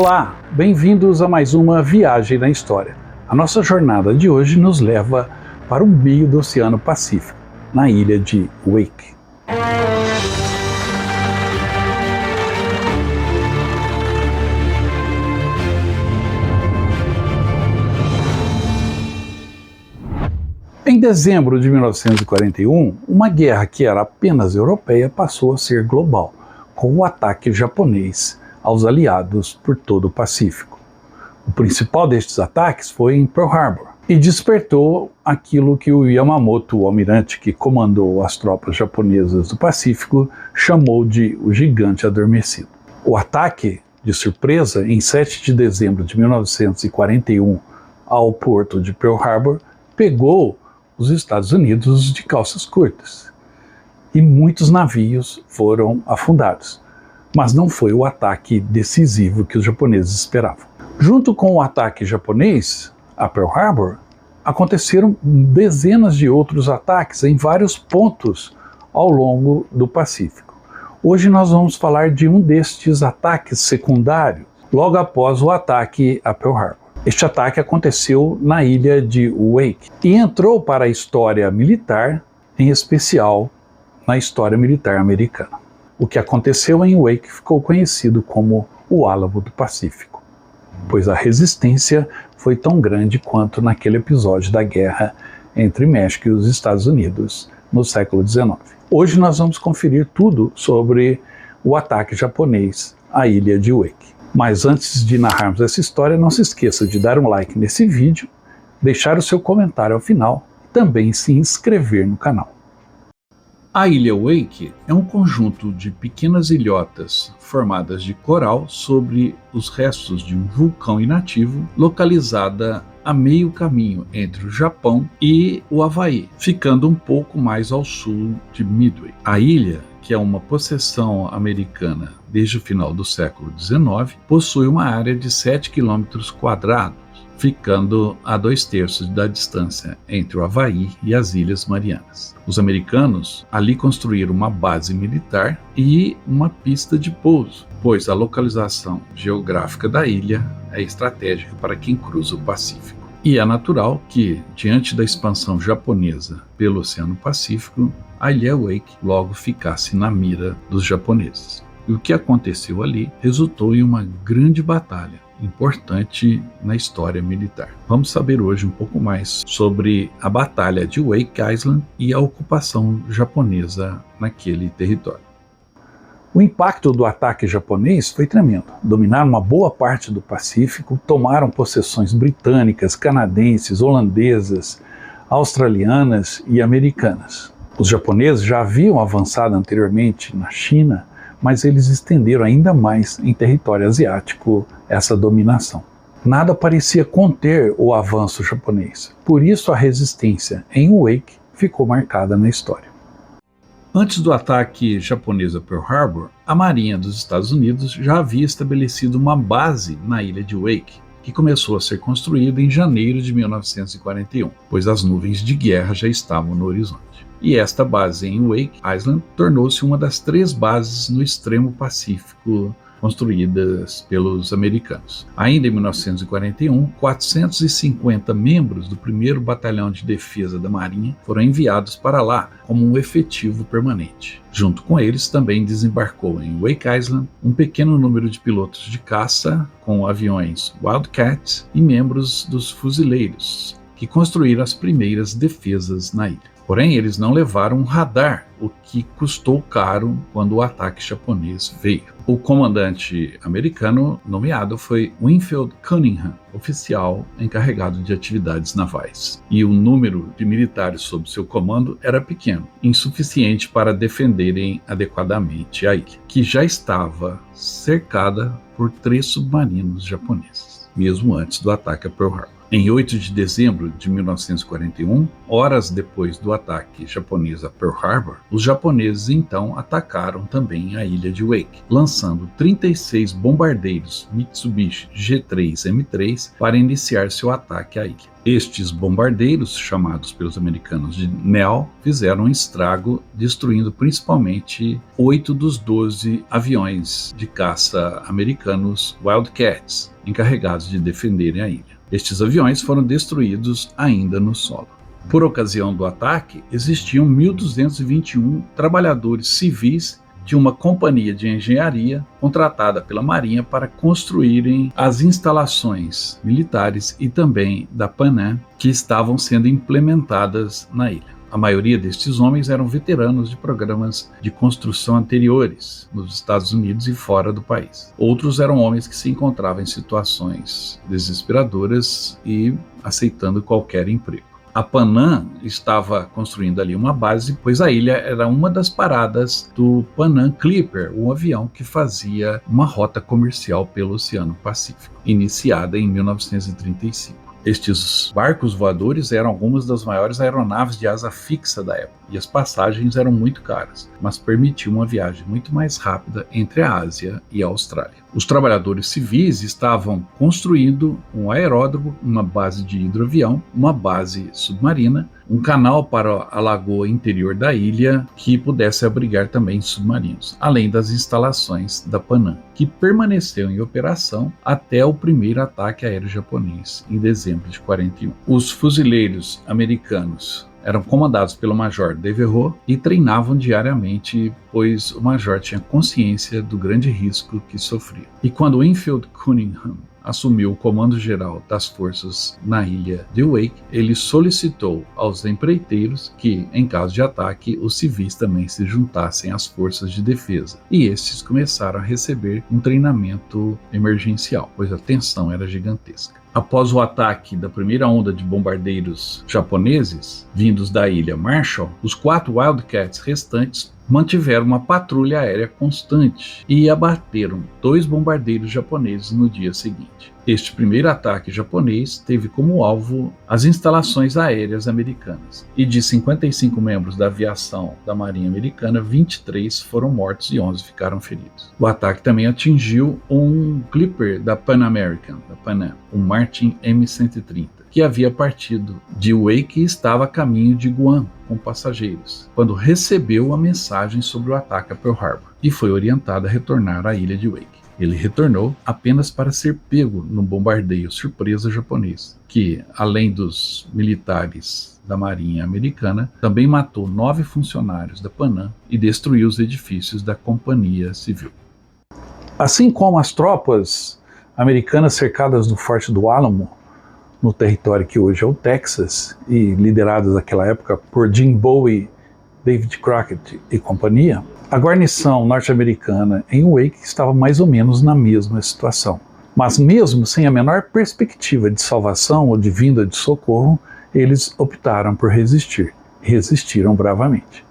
Olá, bem-vindos a mais uma viagem na história. A nossa jornada de hoje nos leva para o meio do Oceano Pacífico, na ilha de Wake. Em dezembro de 1941, uma guerra que era apenas europeia passou a ser global, com o ataque japonês aos aliados por todo o Pacífico. O principal destes ataques foi em Pearl Harbor e despertou aquilo que o Yamamoto, o almirante que comandou as tropas japonesas do Pacífico, chamou de o gigante adormecido. O ataque de surpresa, em 7 de dezembro de 1941, ao porto de Pearl Harbor, pegou os Estados Unidos de calças curtas e muitos navios foram afundados, mas não foi o ataque decisivo que os japoneses esperavam. Junto com o ataque japonês a Pearl Harbor, aconteceram dezenas de outros ataques em vários pontos ao longo do Pacífico. Hoje nós vamos falar de um destes ataques secundários, logo após o ataque a Pearl Harbor. Este ataque aconteceu na ilha de Wake e entrou para a história militar, em especial na história militar americana. O que aconteceu em Wake ficou conhecido como o Álamo do Pacífico, pois a resistência foi tão grande quanto naquele episódio da guerra entre México e os Estados Unidos no século XIX. Hoje nós vamos conferir tudo sobre o ataque japonês à ilha de Wake. Mas antes de narrarmos essa história, não se esqueça de dar um like nesse vídeo, deixar o seu comentário ao final e também se inscrever no canal. A ilha Wake é um conjunto de pequenas ilhotas formadas de coral sobre os restos de um vulcão inativo, localizada a meio caminho entre o Japão e o Havaí, ficando um pouco mais ao sul de Midway. A ilha, que é uma possessão americana desde o final do século XIX, possui uma área de 7 km², ficando a 2/3 da distância entre o Havaí e as Ilhas Marianas. Os americanos ali construíram uma base militar e uma pista de pouso, pois a localização geográfica da ilha é estratégica para quem cruza o Pacífico. E é natural que, diante da expansão japonesa pelo Oceano Pacífico, a ilha Wake logo ficasse na mira dos japoneses. E o que aconteceu ali resultou em uma grande batalha, importante na história militar. Vamos saber hoje um pouco mais sobre a Batalha de Wake Island e a ocupação japonesa naquele território. O impacto do ataque japonês foi tremendo. Dominaram uma boa parte do Pacífico, tomaram possessões britânicas, canadenses, holandesas, australianas e americanas. Os japoneses já haviam avançado anteriormente na China, mas eles estenderam ainda mais em território asiático essa dominação. Nada parecia conter o avanço japonês, por isso a resistência em Wake ficou marcada na história. Antes do ataque japonês a Pearl Harbor, a Marinha dos Estados Unidos já havia estabelecido uma base na ilha de Wake, que começou a ser construída em janeiro de 1941, pois as nuvens de guerra já estavam no horizonte. E esta base em Wake Island tornou-se uma das 3 bases no extremo Pacífico construídas pelos americanos. Ainda em 1941, 450 membros do 1º Batalhão de Defesa da Marinha foram enviados para lá como um efetivo permanente. Junto com eles também desembarcou em Wake Island um pequeno número de pilotos de caça com aviões Wildcat e membros dos fuzileiros, que construíram as primeiras defesas na ilha. Porém, eles não levaram um radar, o que custou caro quando o ataque japonês veio. O comandante americano nomeado foi Winfield Cunningham, oficial encarregado de atividades navais. E o número de militares sob seu comando era pequeno, insuficiente para defenderem adequadamente a ilha, que já estava cercada por 3 submarinos japoneses, mesmo antes do ataque a Pearl Harbor. Em 8 de dezembro de 1941, horas depois do ataque japonês a Pearl Harbor, os japoneses então atacaram também a ilha de Wake, lançando 36 bombardeiros Mitsubishi G3M3 para iniciar seu ataque à ilha. Estes bombardeiros, chamados pelos americanos de NEL, fizeram um estrago, destruindo principalmente 8 dos 12 aviões de caça americanos Wildcats, encarregados de defenderem a ilha. Estes aviões foram destruídos ainda no solo. Por ocasião do ataque, existiam 1.221 trabalhadores civis de uma companhia de engenharia contratada pela Marinha para construírem as instalações militares e também da Pan Am que estavam sendo implementadas na ilha. A maioria destes homens eram veteranos de programas de construção anteriores nos Estados Unidos e fora do país. Outros eram homens que se encontravam em situações desesperadoras e aceitando qualquer emprego. A Pan Am estava construindo ali uma base, pois a ilha era uma das paradas do Pan Am Clipper, um avião que fazia uma rota comercial pelo Oceano Pacífico, iniciada em 1935. Estes barcos voadores eram algumas das maiores aeronaves de asa fixa da época, e as passagens eram muito caras, mas permitiam uma viagem muito mais rápida entre a Ásia e a Austrália. Os trabalhadores civis estavam construindo um aeródromo, uma base de hidroavião, uma base submarina, um canal para a lagoa interior da ilha que pudesse abrigar também submarinos, além das instalações da Pan Am, que permaneceu em operação até o primeiro ataque aéreo japonês em dezembro de 41. Os fuzileiros americanos eram comandados pelo Major Devereux e treinavam diariamente, pois o Major tinha consciência do grande risco que sofria. E quando Winfield Cunningham assumiu o comando geral das forças na ilha de Wake, ele solicitou aos empreiteiros que, em caso de ataque, os civis também se juntassem às forças de defesa. E estes começaram a receber um treinamento emergencial, pois a tensão era gigantesca. Após o ataque da primeira onda de bombardeiros japoneses, vindos da ilha Marshall, os 4 Wildcats restantes mantiveram uma patrulha aérea constante e abateram 2 bombardeiros japoneses no dia seguinte. Este primeiro ataque japonês teve como alvo as instalações aéreas americanas, e de 55 membros da aviação da Marinha Americana, 23 foram mortos e 11 ficaram feridos. O ataque também atingiu um Clipper da Pan American, da Pan Am, um Martin M130, que havia partido de Wake e estava a caminho de Guam com passageiros, quando recebeu a mensagem sobre o ataque a Pearl Harbor e foi orientado a retornar à ilha de Wake. Ele retornou apenas para ser pego no bombardeio surpresa japonês, que, além dos militares da Marinha Americana, também matou 9 funcionários da Pan Am e destruiu os edifícios da Companhia Civil. Assim como as tropas americanas cercadas do Forte do Alamo, no território que hoje é o Texas, e lideradas naquela época por Jim Bowie, David Crockett e companhia, a guarnição norte-americana em Wake estava mais ou menos na mesma situação. Mas mesmo sem a menor perspectiva de salvação ou de vinda de socorro, eles optaram por resistir. Resistiram bravamente.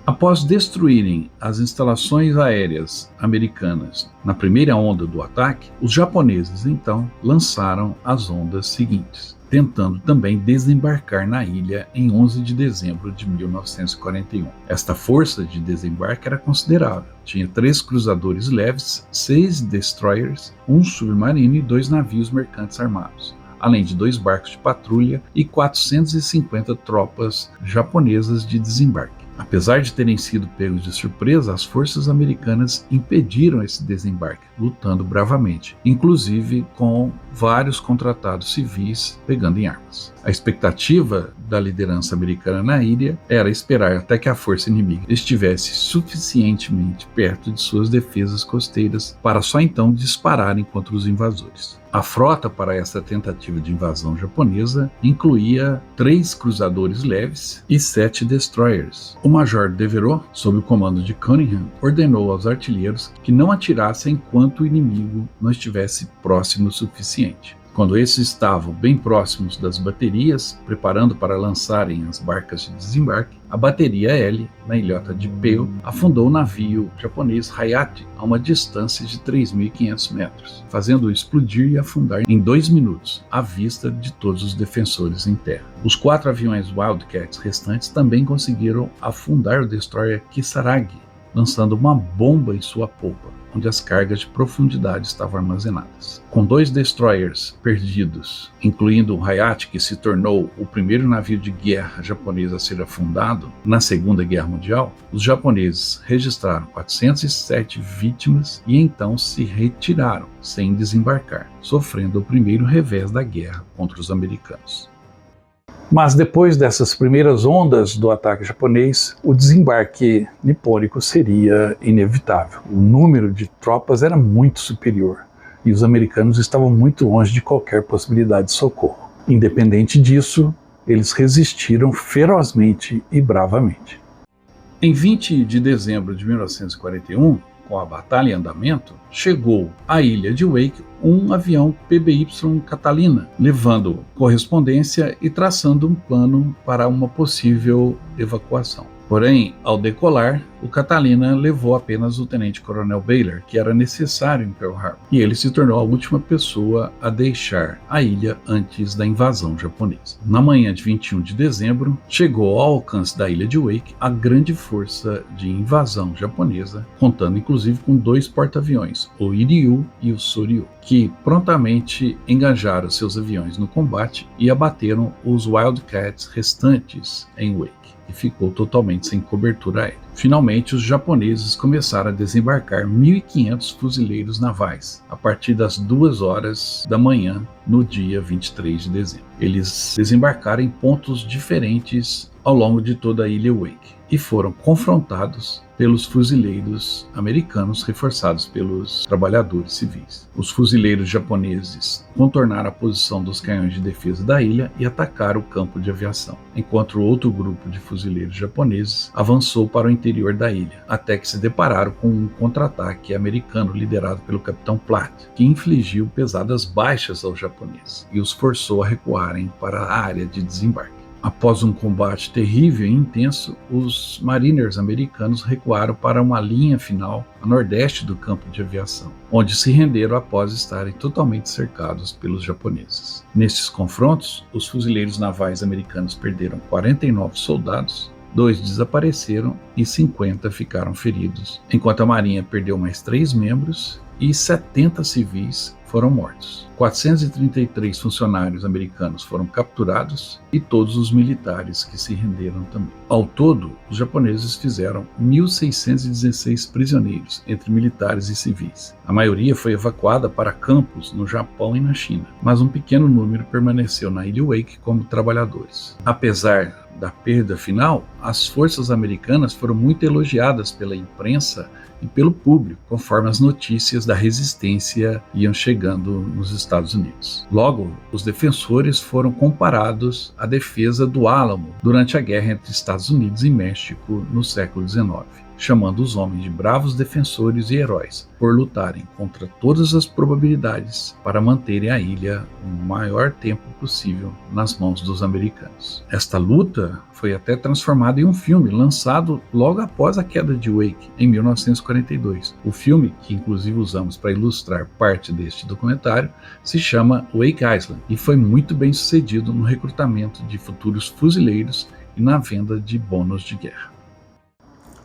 Após destruírem as instalações aéreas americanas na primeira onda do ataque, os japoneses então lançaram as ondas seguintes, tentando também desembarcar na ilha em 11 de dezembro de 1941. Esta força de desembarque era considerável. Tinha 3 cruzadores leves, 6 destroyers, 1 submarino e 2 navios mercantes armados, além de 2 barcos de patrulha e 450 tropas japonesas de desembarque. Apesar de terem sido pegos de surpresa, as forças americanas impediram esse desembarque, lutando bravamente, inclusive com vários contratados civis pegando em armas. A expectativa da liderança americana na ilha era esperar até que a força inimiga estivesse suficientemente perto de suas defesas costeiras para só então dispararem contra os invasores. A frota para essa tentativa de invasão japonesa incluía 3 cruzadores leves e 7 destroyers. O Major Devereux, sob o comando de Cunningham, ordenou aos artilheiros que não atirassem enquanto o inimigo não estivesse próximo o suficiente. Quando esses estavam bem próximos das baterias, preparando para lançarem as barcas de desembarque, a bateria L, na ilhota de Pearl, afundou o navio japonês Hayate a uma distância de 3.500 metros, fazendo-o explodir e afundar em 2 minutos, à vista de todos os defensores em terra. Os 4 aviões Wildcats restantes também conseguiram afundar o destroyer Kisaragi, lançando uma bomba em sua polpa, onde as cargas de profundidade estavam armazenadas. Com 2 destroyers perdidos, incluindo o Hayate, que se tornou o primeiro navio de guerra japonês a ser afundado na Segunda Guerra Mundial, os japoneses registraram 407 vítimas e então se retiraram sem desembarcar, sofrendo o primeiro revés da guerra contra os americanos. Mas depois dessas primeiras ondas do ataque japonês, o desembarque nipônico seria inevitável. O número de tropas era muito superior e os americanos estavam muito longe de qualquer possibilidade de socorro. Independente disso, eles resistiram ferozmente e bravamente. Em 20 de dezembro de 1941, com a batalha em andamento, chegou à ilha de Wake um avião PBY Catalina, levando correspondência e traçando um plano para uma possível evacuação. Porém, ao decolar, o Catalina levou apenas o tenente-coronel Baylor, que era necessário em Pearl Harbor, e ele se tornou a última pessoa a deixar a ilha antes da invasão japonesa. Na manhã de 21 de dezembro, chegou ao alcance da ilha de Wake a grande força de invasão japonesa, contando inclusive com 2 porta-aviões, o Iryu e o Soryu, que prontamente engajaram seus aviões no combate e abateram os Wildcats restantes em Wake, e ficou totalmente sem cobertura aérea. Finalmente, os japoneses começaram a desembarcar 1.500 fuzileiros navais a partir das 2 horas da manhã no dia 23 de dezembro. Eles desembarcaram em pontos diferentes ao longo de toda a ilha Wake e foram confrontados pelos fuzileiros americanos reforçados pelos trabalhadores civis. Os fuzileiros japoneses contornaram a posição dos canhões de defesa da ilha e atacaram o campo de aviação, enquanto outro grupo de fuzileiros japoneses avançou para o interior da ilha, até que se depararam com um contra-ataque americano liderado pelo capitão Platt, que infligiu pesadas baixas aos japoneses e os forçou a recuarem para a área de desembarque. Após um combate terrível e intenso, os mariners americanos recuaram para uma linha final a nordeste do campo de aviação, onde se renderam após estarem totalmente cercados pelos japoneses. Nesses confrontos, os fuzileiros navais americanos perderam 49 soldados, 2 desapareceram e 50 ficaram feridos, enquanto a marinha perdeu mais 3 membros e 70 civis foram mortos. 433 funcionários americanos foram capturados e todos os militares que se renderam também. Ao todo, os japoneses fizeram 1.616 prisioneiros, entre militares e civis. A maioria foi evacuada para campos no Japão e na China, mas um pequeno número permaneceu na ilha Wake como trabalhadores. Apesar da perda final, as forças americanas foram muito elogiadas pela imprensa e pelo público, conforme as notícias da resistência iam chegando nos Estados Unidos. Logo, os defensores foram comparados à defesa do Álamo durante a guerra entre Estados Unidos e México no século XIX, chamando os homens de bravos defensores e heróis por lutarem contra todas as probabilidades para manterem a ilha o maior tempo possível nas mãos dos americanos. Esta luta foi até transformada em um filme lançado logo após a queda de Wake, em 1942. O filme, que inclusive usamos para ilustrar parte deste documentário, se chama Wake Island e foi muito bem sucedido no recrutamento de futuros fuzileiros e na venda de bônus de guerra.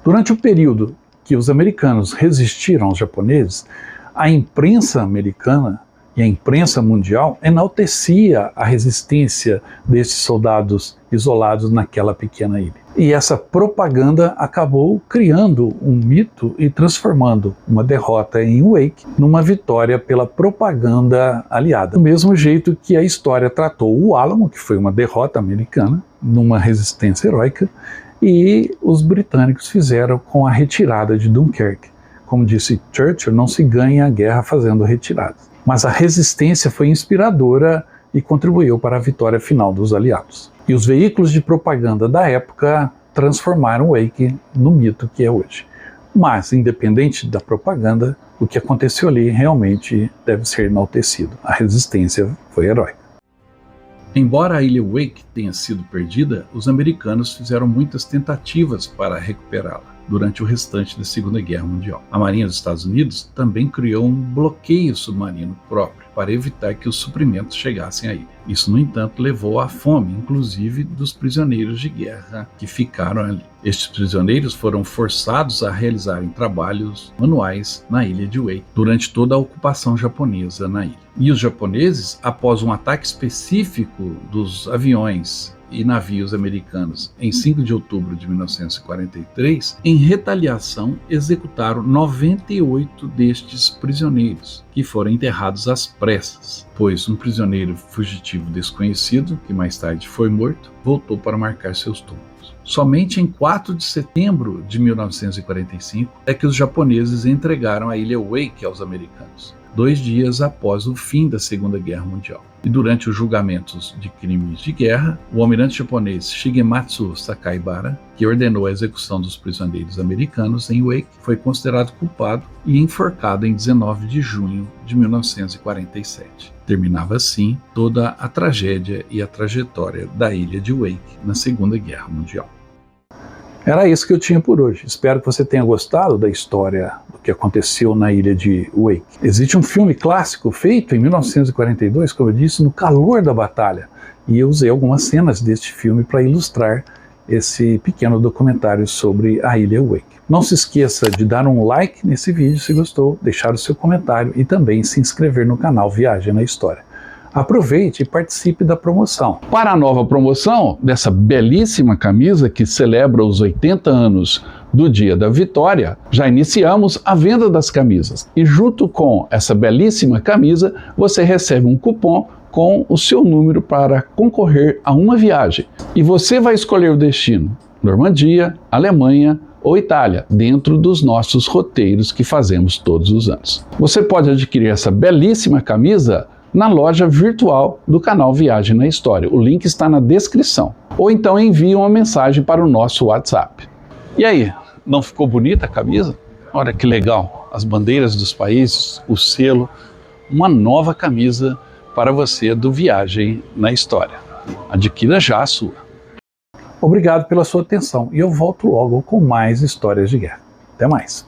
Durante o período que os americanos resistiram aos japoneses, a imprensa americana e a imprensa mundial enaltecia a resistência desses soldados isolados naquela pequena ilha. E essa propaganda acabou criando um mito e transformando uma derrota em Wake numa vitória pela propaganda aliada. Do mesmo jeito que a história tratou o Álamo, que foi uma derrota americana, numa resistência heróica, e os britânicos fizeram com a retirada de Dunkerque. Como disse Churchill, não se ganha a guerra fazendo retiradas. Mas a resistência foi inspiradora e contribuiu para a vitória final dos aliados. E os veículos de propaganda da época transformaram Wake no mito que é hoje. Mas, independente da propaganda, o que aconteceu ali realmente deve ser enaltecido. A resistência foi heróica. Embora a ilha Wake tenha sido perdida, os americanos fizeram muitas tentativas para recuperá-la durante o restante da Segunda Guerra Mundial. A Marinha dos Estados Unidos também criou um bloqueio submarino próprio para evitar que os suprimentos chegassem à ilha. Isso, no entanto, levou à fome, inclusive dos prisioneiros de guerra que ficaram ali. Estes prisioneiros foram forçados a realizarem trabalhos manuais na ilha de Wake durante toda a ocupação japonesa na ilha. E os japoneses, após um ataque específico dos aviões e navios americanos em 5 de outubro de 1943, em retaliação executaram 98 destes prisioneiros, que foram enterrados às pressas, pois um prisioneiro fugitivo desconhecido, que mais tarde foi morto, voltou para marcar seus túmulos. Somente em 4 de setembro de 1945 é que os japoneses entregaram a ilha Wake aos americanos, 2 dias após o fim da Segunda Guerra Mundial. E durante os julgamentos de crimes de guerra, o almirante japonês Shigematsu Sakaibara, que ordenou a execução dos prisioneiros americanos em Wake, foi considerado culpado e enforcado em 19 de junho de 1947. Terminava assim toda a tragédia e a trajetória da ilha de Wake na Segunda Guerra Mundial. Era isso que eu tinha por hoje. Espero que você tenha gostado da história do que aconteceu na ilha de Wake. Existe um filme clássico feito em 1942, como eu disse, no calor da batalha. E eu usei algumas cenas deste filme para ilustrar esse pequeno documentário sobre a ilha Wake. Não se esqueça de dar um like nesse vídeo se gostou, deixar o seu comentário e também se inscrever no canal Viagem na História. Aproveite e participe da promoção. Para a nova promoção dessa belíssima camisa que celebra os 80 anos do Dia da Vitória, já iniciamos a venda das camisas. E junto com essa belíssima camisa, você recebe um cupom com o seu número para concorrer a uma viagem. E você vai escolher o destino: Normandia, Alemanha ou Itália, dentro dos nossos roteiros que fazemos todos os anos. Você pode adquirir essa belíssima camisa na loja virtual do canal Viagem na História. O link está na descrição. Ou então envie uma mensagem para o nosso WhatsApp. E aí, não ficou bonita a camisa? Olha que legal, as bandeiras dos países, o selo, uma nova camisa para você do Viagem na História. Adquira já a sua. Obrigado pela sua atenção e eu volto logo com mais histórias de guerra. Até mais.